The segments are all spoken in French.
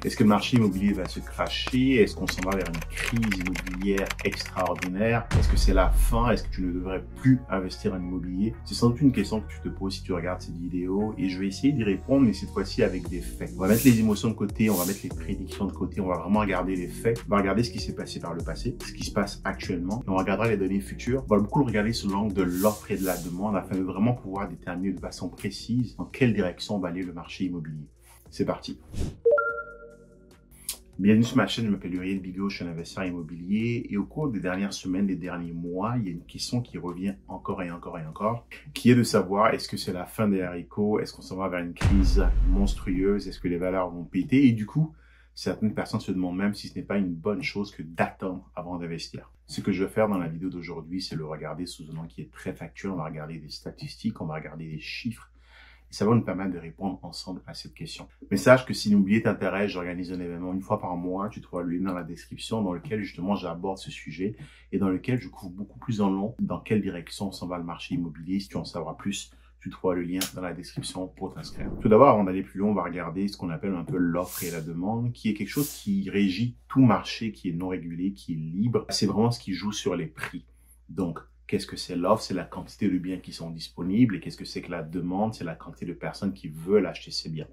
Est-ce que le marché immobilier va se cracher? Est-ce qu'on s'en va vers une crise immobilière extraordinaire? Est-ce que c'est la fin? Est-ce que tu ne devrais plus investir en immobilier? C'est sans doute une question que tu te poses si tu regardes cette vidéo et je vais essayer d'y répondre, mais cette fois-ci avec des faits. On va mettre les émotions de côté, on va mettre les prédictions de côté, on va vraiment regarder les faits, on va regarder ce qui s'est passé par le passé, ce qui se passe actuellement, et on regardera les données futures. On va beaucoup le regarder sous l'angle de l'offre et de la demande afin de vraiment pouvoir déterminer de façon précise dans quelle direction va aller le marché immobilier. C'est parti. Bienvenue sur ma chaîne, je m'appelle Uriel Bigot, je suis un investisseur immobilier et au cours des dernières semaines, des derniers mois, il y a une question qui revient encore et encore et encore, qui est de savoir est-ce que c'est la fin des haricots, est-ce qu'on s'en va vers une crise monstrueuse, est-ce que les valeurs vont péter et du coup, certaines personnes se demandent même si ce n'est pas une bonne chose que d'attendre avant d'investir. Ce que je vais faire dans la vidéo d'aujourd'hui, c'est le regarder sous un angle qui est très factuel, on va regarder des statistiques, on va regarder des chiffres. Et ça va nous permettre de répondre ensemble à cette question. Mais sache que si l'immobilier t'intéresse, j'organise un événement une fois par mois. Tu trouveras le lien dans la description dans lequel justement j'aborde ce sujet et dans lequel je couvre beaucoup plus en long dans quelle direction s'en va le marché immobilier. Si tu en sauras plus, tu trouveras le lien dans la description pour t'inscrire. Tout d'abord, avant d'aller plus loin, on va regarder ce qu'on appelle un peu l'offre et la demande, qui est quelque chose qui régit tout marché qui est non régulé, qui est libre. C'est vraiment ce qui joue sur les prix. Donc, qu'est-ce que c'est l'offre? C'est la quantité de biens qui sont disponibles. Et qu'est-ce que c'est que la demande? C'est la quantité de personnes qui veulent acheter ces biens.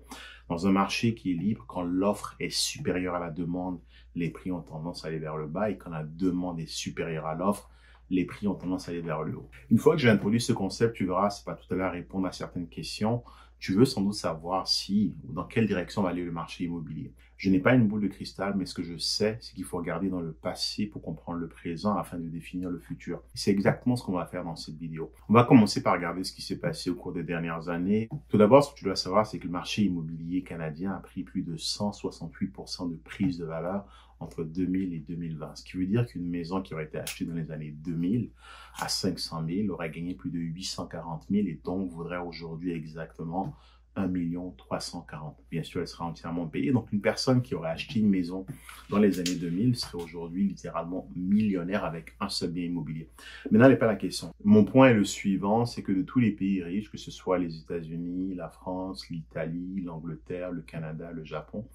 Dans un marché qui est libre, quand l'offre est supérieure à la demande, les prix ont tendance à aller vers le bas. Et quand la demande est supérieure à l'offre, les prix ont tendance à aller vers le haut. Une fois que j'ai introduit ce concept, tu verras, c'est pas tout à l'heure répondre à certaines questions. Tu veux sans doute savoir si ou dans quelle direction va aller le marché immobilier. Je n'ai pas une boule de cristal, mais ce que je sais, c'est qu'il faut regarder dans le passé pour comprendre le présent afin de définir le futur. C'est exactement ce qu'on va faire dans cette vidéo. On va commencer par regarder ce qui s'est passé au cours des dernières années. Tout d'abord, ce que tu dois savoir, c'est que le marché immobilier canadien a pris plus de 168% de prise de valeur entre 2000 et 2020. Ce qui veut dire qu'une maison qui aurait été achetée dans les années 2000 à 500 000 aurait gagné plus de 840 000 et donc vaudrait aujourd'hui exactement 1 340 000. Bien sûr, elle sera entièrement payée. Donc, une personne qui aurait acheté une maison dans les années 2000 serait aujourd'hui littéralement millionnaire avec un seul bien immobilier. Mais là n'est pas la question. Mon point est le suivant, c'est que de tous les pays riches, que ce soit les États-Unis, la France, l'Italie, l'Angleterre, le Canada, le Japon,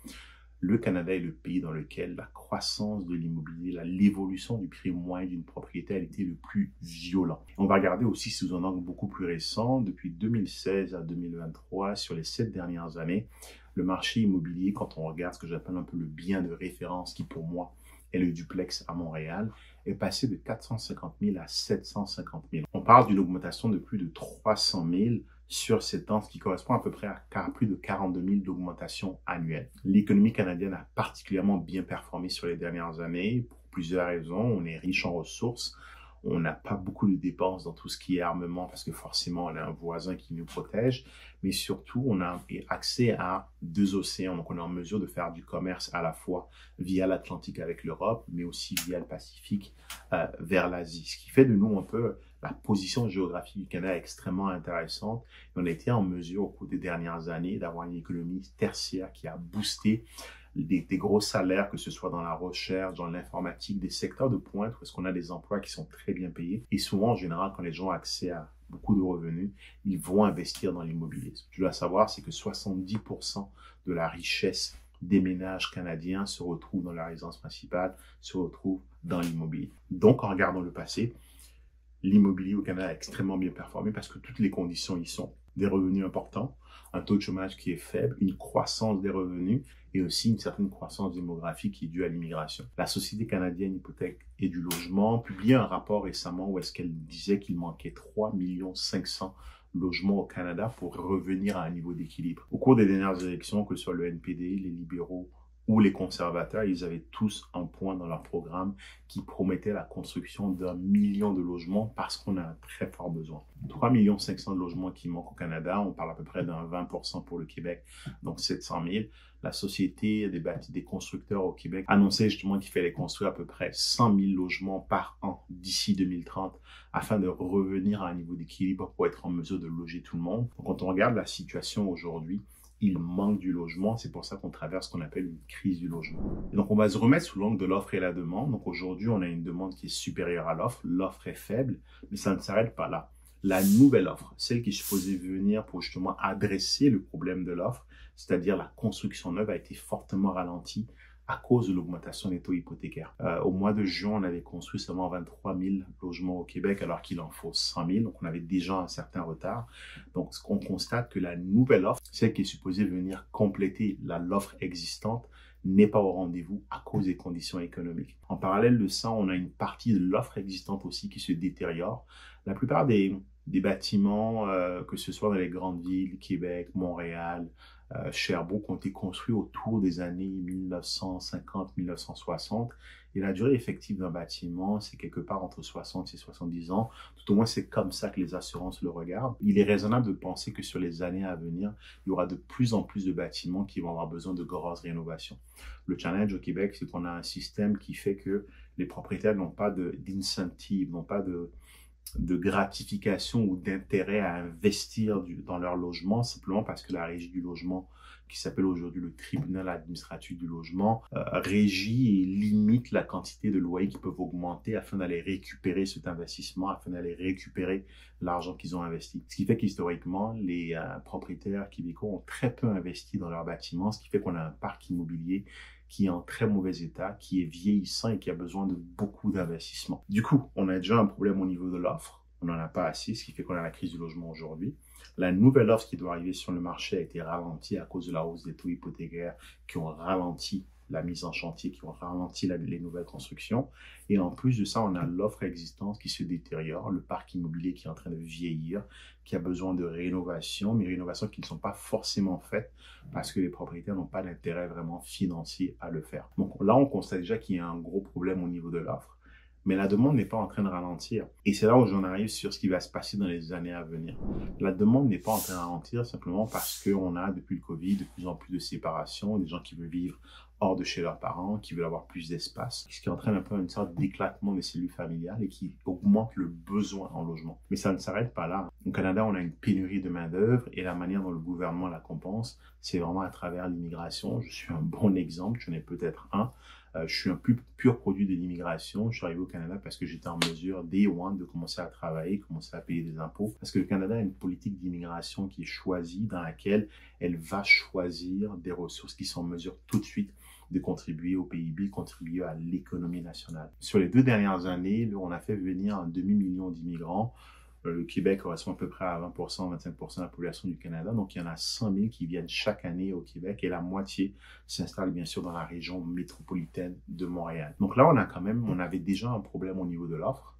le Canada est le pays dans lequel la croissance de l'immobilier, l'évolution du prix moyen d'une propriété a été le plus violent. On va regarder aussi sous un angle beaucoup plus récent, depuis 2016 à 2023, sur les 7 dernières années, le marché immobilier, quand on regarde ce que j'appelle un peu le bien de référence, qui pour moi est le duplex à Montréal, est passé de 450 000 à 750 000. On parle d'une augmentation de plus de 300 000 sur 7 ans, ce qui correspond à peu près à plus de 42 000 d'augmentation annuelle. L'économie canadienne a particulièrement bien performé sur les dernières années pour plusieurs raisons. On est riche en ressources, on n'a pas beaucoup de dépenses dans tout ce qui est armement parce que forcément on a un voisin qui nous protège, mais surtout on a accès à 2 océans, donc on est en mesure de faire du commerce à la fois via l'Atlantique avec l'Europe, mais aussi via le Pacifique vers l'Asie, ce qui fait de nous un peu la position géographique du Canada est extrêmement intéressante. Et on a été en mesure au cours des dernières années d'avoir une économie tertiaire qui a boosté des gros salaires, que ce soit dans la recherche, dans l'informatique, des secteurs de pointe où est-ce qu'on a des emplois qui sont très bien payés. Et souvent, en général, quand les gens ont accès à beaucoup de revenus, ils vont investir dans l'immobilier. Ce que tu dois savoir, c'est que 70% de la richesse des ménages canadiens se retrouvent dans la résidence principale, se retrouvent dans l'immobilier. Donc, en regardant le passé, l'immobilier au Canada a extrêmement bien performé parce que toutes les conditions y sont. Des revenus importants, un taux de chômage qui est faible, une croissance des revenus et aussi une certaine croissance démographique qui est due à l'immigration. La Société canadienne hypothèque et du logement publiait un rapport récemment où est-ce qu'elle disait qu'il manquait 3 500 000 logements au Canada pour revenir à un niveau d'équilibre. Au cours des dernières élections, que ce soit le NPD, les libéraux ou les conservateurs, ils avaient tous un point dans leur programme qui promettait la construction d'1 million de logements parce qu'on a un très fort besoin. 3 500 000 de logements qui manquent au Canada, on parle à peu près d'un 20% pour le Québec, donc 700 000. La Société des constructeurs au Québec annonçait justement qu'il fallait construire à peu près 100 000 logements par an d'ici 2030 afin de revenir à un niveau d'équilibre pour être en mesure de loger tout le monde. Donc, quand on regarde la situation aujourd'hui, il manque du logement. C'est pour ça qu'on traverse ce qu'on appelle une crise du logement. Et donc, on va se remettre sous l'angle de l'offre et la demande. Donc, aujourd'hui, on a une demande qui est supérieure à l'offre. L'offre est faible, mais ça ne s'arrête pas là. La nouvelle offre, celle qui est supposée venir pour justement adresser le problème de l'offre, c'est-à-dire la construction neuve, a été fortement ralentie à cause de l'augmentation des taux hypothécaires. Au mois de juin, on avait construit seulement 23 000 logements au Québec, alors qu'il en faut 100 000. Donc, on avait déjà un certain retard. Donc, ce qu'on constate, que la nouvelle offre, celle qui est supposée venir compléter l'offre existante, n'est pas au rendez-vous à cause des conditions économiques. En parallèle de ça, on a une partie de l'offre existante aussi qui se détériore. La plupart des bâtiments, que ce soit dans les grandes villes, Québec, Montréal, Sherbrooke, ont été construits autour des années 1950-1960. Et la durée effective d'un bâtiment, c'est quelque part entre 60 et 70 ans. Tout au moins, c'est comme ça que les assurances le regardent. Il est raisonnable de penser que sur les années à venir, il y aura de plus en plus de bâtiments qui vont avoir besoin de grosses rénovations. Le challenge au Québec, c'est qu'on a un système qui fait que les propriétaires n'ont pas d'incentive, n'ont pas de gratification ou d'intérêt à investir dans leur logement, simplement parce que la régie du logement, qui s'appelle aujourd'hui le tribunal administratif du logement, régit et limite la quantité de loyers qui peuvent augmenter afin d'aller récupérer cet investissement, afin d'aller récupérer l'argent qu'ils ont investi. Ce qui fait qu'historiquement, les propriétaires québécois ont très peu investi dans leurs bâtiments, ce qui fait qu'on a un parc immobilier qui est en très mauvais état, qui est vieillissant et qui a besoin de beaucoup d'investissement. Du coup, on a déjà un problème au niveau de l'offre. On n'en a pas assez, ce qui fait qu'on a la crise du logement aujourd'hui. La nouvelle offre qui doit arriver sur le marché a été ralentie à cause de la hausse des taux hypothécaires qui ont ralenti la mise en chantier, qui ont ralenti les nouvelles constructions. Et en plus de ça, on a l'offre existante qui se détériore, le parc immobilier qui est en train de vieillir, qui a besoin de rénovations, mais rénovations qui ne sont pas forcément faites parce que les propriétaires n'ont pas d'intérêt vraiment financier à le faire. Donc là, on constate déjà qu'il y a un gros problème au niveau de l'offre. Mais la demande n'est pas en train de ralentir. Et c'est là où j'en arrive sur ce qui va se passer dans les années à venir. La demande n'est pas en train de ralentir simplement parce qu'on a, depuis le Covid, de plus en plus de séparations, des gens qui veulent vivre hors de chez leurs parents, qui veulent avoir plus d'espace, ce qui entraîne un peu une sorte d'éclatement des cellules familiales et qui augmente le besoin en logement. Mais ça ne s'arrête pas là. Au Canada, on a une pénurie de main-d'œuvre et la manière dont le gouvernement la compense, c'est vraiment à travers l'immigration. Je suis un bon exemple, j'en ai peut-être un. Je suis un pur produit de l'immigration. Je suis arrivé au Canada parce que j'étais en mesure, day one, de commencer à travailler, commencer à payer des impôts. Parce que le Canada a une politique d'immigration qui est choisie, dans laquelle elle va choisir des ressources qui sont en mesure tout de suite de contribuer au PIB, contribuer à l'économie nationale. Sur les 2 dernières années, on a fait venir un demi-million d'immigrants. Le Québec correspond à peu près à 20%, 25% de la population du Canada. Donc, il y en a 100 000 qui viennent chaque année au Québec et la moitié s'installe bien sûr dans la région métropolitaine de Montréal. Donc là, on avait déjà un problème au niveau de l'offre.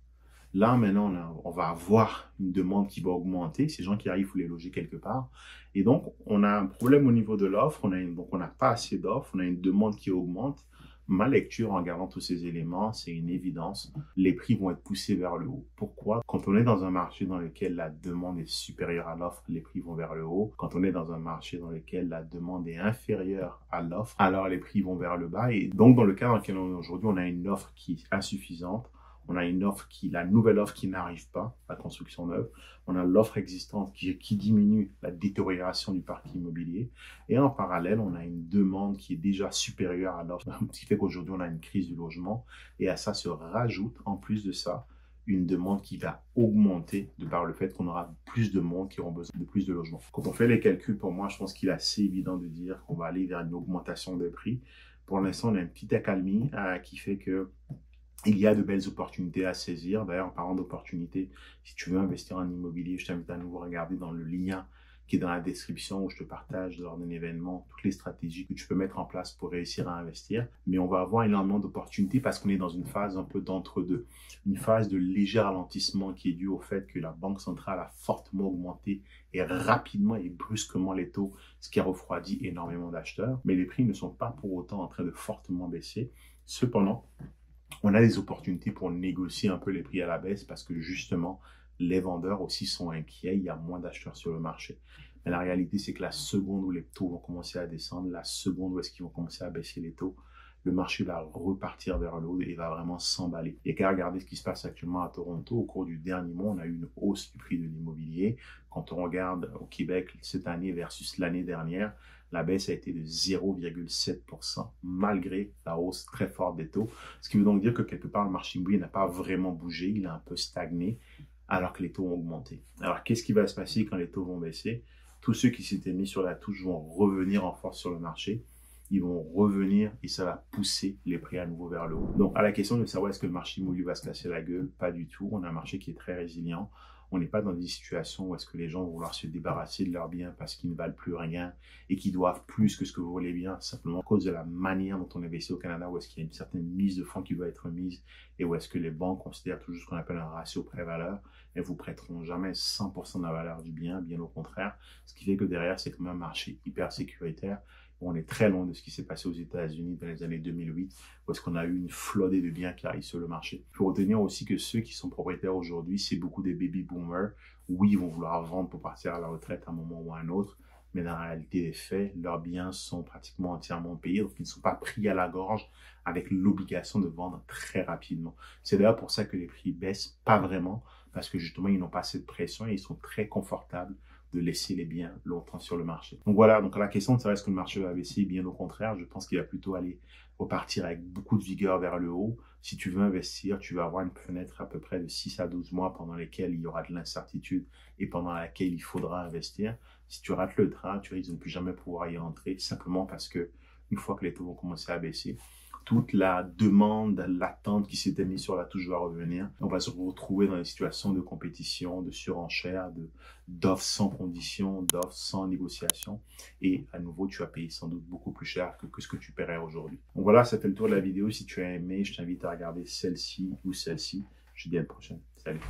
Là, maintenant, on va avoir une demande qui va augmenter. Ces gens qui arrivent, il faut les loger quelque part. Et donc, on a un problème au niveau de l'offre. Donc, on n'a pas assez d'offres. On a une demande qui augmente. Ma lecture en regardant tous ces éléments, c'est une évidence. Les prix vont être poussés vers le haut. Pourquoi? Quand on est dans un marché dans lequel la demande est supérieure à l'offre, les prix vont vers le haut. Quand on est dans un marché dans lequel la demande est inférieure à l'offre, alors les prix vont vers le bas. Et donc, dans le cas dans lequel on est aujourd'hui, on a une offre qui est insuffisante. On a la nouvelle offre qui n'arrive pas, la construction neuve. On a l'offre existante qui diminue, la détérioration du parc immobilier. Et en parallèle, on a une demande qui est déjà supérieure à l'offre, ce qui fait qu'aujourd'hui, on a une crise du logement. Et à ça se rajoute, en plus de ça, une demande qui va augmenter de par le fait qu'on aura plus de monde qui auront besoin de plus de logements. Quand on fait les calculs, pour moi, je pense qu'il est assez évident de dire qu'on va aller vers une augmentation des prix. Pour l'instant, on a une petite accalmie qui fait que il y a de belles opportunités à saisir. D'ailleurs, en parlant d'opportunités, si tu veux investir en immobilier, je t'invite à nouveau regarder dans le lien qui est dans la description où je te partage lors d'un événement toutes les stratégies que tu peux mettre en place pour réussir à investir. Mais on va avoir énormément d'opportunités parce qu'on est dans une phase un peu d'entre-deux. Une phase de léger ralentissement qui est due au fait que la Banque centrale a fortement augmenté et rapidement et brusquement les taux, ce qui a refroidi énormément d'acheteurs. Mais les prix ne sont pas pour autant en train de fortement baisser. Cependant, on a des opportunités pour négocier un peu les prix à la baisse parce que justement, les vendeurs aussi sont inquiets, il y a moins d'acheteurs sur le marché. Mais la réalité, c'est que la seconde où les taux vont commencer à descendre, la seconde où est-ce qu'ils vont commencer à baisser les taux, le marché va repartir vers le haut et va vraiment s'emballer. Et qu'à regarder ce qui se passe actuellement à Toronto, au cours du dernier mois, on a eu une hausse du prix de l'immobilier. Quand on regarde au Québec cette année versus l'année dernière, la baisse a été de 0,7% malgré la hausse très forte des taux. Ce qui veut donc dire que quelque part, le marché immobilier n'a pas vraiment bougé, il a un peu stagné alors que les taux ont augmenté. Alors, qu'est-ce qui va se passer quand les taux vont baisser? Tous ceux qui s'étaient mis sur la touche vont revenir en force sur le marché. Ils vont revenir et ça va pousser les prix à nouveau vers le haut. Donc, à la question de savoir est-ce que le marché immobilier va se casser la gueule, pas du tout. On a un marché qui est très résilient. On n'est pas dans des situations où est-ce que les gens vont vouloir se débarrasser de leurs biens parce qu'ils ne valent plus rien et qu'ils doivent plus que ce que vous voulez bien, simplement à cause de la manière dont on investit au Canada, où est-ce qu'il y a une certaine mise de fonds qui doit être mise et où est-ce que les banques considèrent toujours ce qu'on appelle un ratio prêt-valeur et vous prêteront jamais 100% de la valeur du bien, bien au contraire. Ce qui fait que derrière, c'est quand même un marché hyper sécuritaire. On est très loin de ce qui s'est passé aux États-Unis dans les années 2008, où est-ce qu'on a eu une flodée de biens qui arrivent sur le marché. Il faut retenir aussi que ceux qui sont propriétaires aujourd'hui, c'est beaucoup des baby boomers. Oui, ils vont vouloir vendre pour partir à la retraite à un moment ou à un autre, mais dans la réalité des faits, leurs biens sont pratiquement entièrement payés, donc ils ne sont pas pris à la gorge avec l'obligation de vendre très rapidement. C'est d'ailleurs pour ça que les prix baissent pas vraiment, parce que justement, ils n'ont pas cette pression et ils sont très confortables de laisser les biens longtemps sur le marché. Donc voilà, donc la question de savoir est-ce que le marché va baisser, bien au contraire, je pense qu'il va plutôt aller repartir avec beaucoup de vigueur vers le haut. Si tu veux investir, tu vas avoir une fenêtre à peu près de 6 à 12 mois pendant lesquels il y aura de l'incertitude et pendant laquelle il faudra investir. Si tu rates le train, tu risques de ne plus jamais pouvoir y entrer simplement parce que une fois que les taux vont commencer à baisser, toute la demande, l'attente qui s'était mise sur la touche va revenir. On va se retrouver dans des situations de compétition, de surenchère, d'offres sans condition, d'offres sans négociation. Et à nouveau, tu vas payer sans doute beaucoup plus cher que ce que tu paierais aujourd'hui. Donc voilà, ça fait le tour de la vidéo. Si tu as aimé, je t'invite à regarder celle-ci ou celle-ci. Je te dis à la prochaine. Salut.